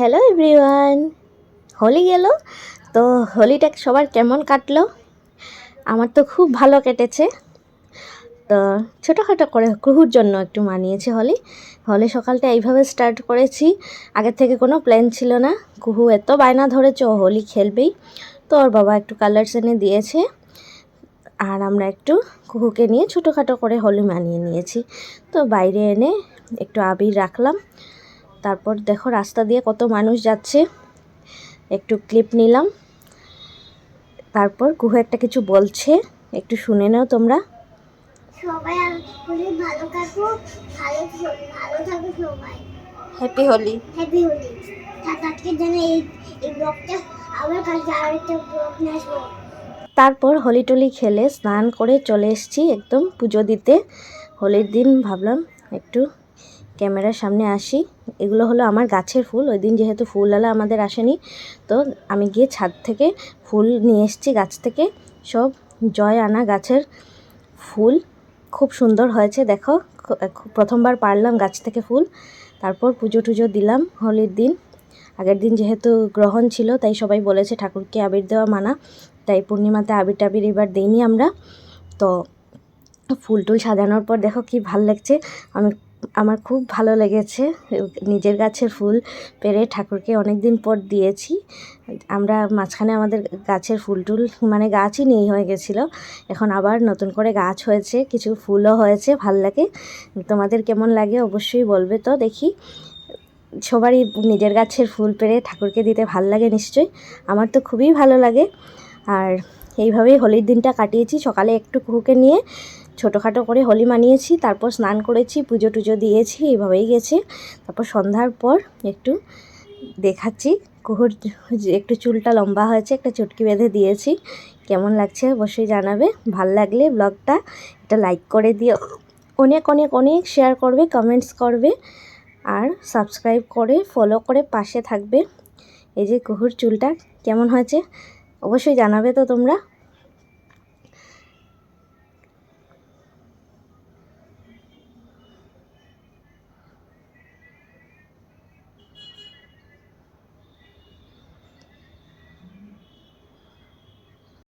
Hello everyone, Holi গেল। তো হোলিটা সবার কেমন কাটলো? আমার তো খুব ভালো কেটেছে। তো ছোটোখাটো করে কুহুর জন্য একটু মানিয়েছে হোলি সকালটা এইভাবে স্টার্ট করেছি। আগের থেকে কোনো প্ল্যান ছিল না। কুহু এত বায়না ধরেছে ও হোলি খেলবেই, তো ওর বাবা একটু কালার্স এনে দিয়েছে আর আমরা একটু কুহুকে নিয়ে ছোটোখাটো করে হোলি মানিয়ে নিয়েছি। তো বাইরে এনে একটু আবির রাখলাম। তারপর দেখো রাস্তা দিয়ে কত মানুষ যাচ্ছে, একটু ক্লিপ নিলাম। তারপর কুহু একটা কিছু বলছে, একটু শুনে নাও তোমরা। সবাই ভালো থাকো, ভালো ভালো থাকো সবাই। হ্যাপি হোলি। হ্যাপি হোলি। আজকে যেন এই ব্লগটা আবার কালকে আরেকটা ব্লগ নিয়ে আসবো। তারপর হোলি টোলি খেলে স্নান করে চলে এসেছি একদম পুজো দিতে। হোলির দিন ভাবলাম একটু ক্যামেরার সামনে আসি। এগুলো হলো আমার গাছের ফুল। ওই দিন যেহেতু ফুলওয়ালা আমাদের আসেনি, তো আমি গিয়ে ছাদ থেকে ফুল নিয়ে এসেছি গাছ থেকে। সব জয় আনা গাছের ফুল, খুব সুন্দর হয়েছে। দেখো প্রথমবার পারলাম গাছ থেকে ফুল। তারপর পুজো টুজো দিলাম হোলির দিন। আগের দিন যেহেতু গ্রহণ ছিল, তাই সবাই বলেছে ঠাকুরকে আবির দেওয়া মানা, তাই পূর্ণিমাতে আবির টাবির এবার দিইনি আমরা। তো ফুল টুল সাজানোর পর দেখো কি ভাল লাগছে। আমার খুব ভালো লেগেছে নিজের গাছের ফুল পেরে ঠাকুরকে অনেক দিন পর দিয়েছি। আমরা মাঝখানে আমাদের গাছের ফুল টুল মানে গাছই নেই হয়ে গেছিলো, এখন আবার নতুন করে গাছ হয়েছে, কিছু ফুলও হয়েছে, ভাল লাগে। তোমাদের কেমন লাগে অবশ্যই বলবে। তো দেখি সবারই নিজের গাছের ফুল পেরে ঠাকুরকে দিতে ভাল লাগে নিশ্চয়ই, আমার তো খুবই ভালো লাগে। আর এইভাবেই হোলির দিনটা কাটিয়েছি। সকালে একটু কুকুরকে নিয়ে ছোটোখাটো করে হোলি মানিয়েছি, তারপর স্নান করেছি, পুজো টুজো দিয়েছি, এইভাবেই গেছে। তারপর সন্ধ্যার পর একটু দেখাচ্ছি কুকুর একটু চুলটা লম্বা হয়েছে, একটা চুটকি বেঁধে দিয়েছি। কেমন লাগছে অবশ্যই জানাবে। ভাল লাগলে ব্লগটা একটা লাইক করে দিও, অনেক অনেক অনেক শেয়ার করবে, কমেন্টস করবে, আর সাবস্ক্রাইব করে ফলো করে পাশে থাকবে। এই যে কুকুর চুলটা কেমন হয়েছে অবশ্যই জানাবে তো তোমরা।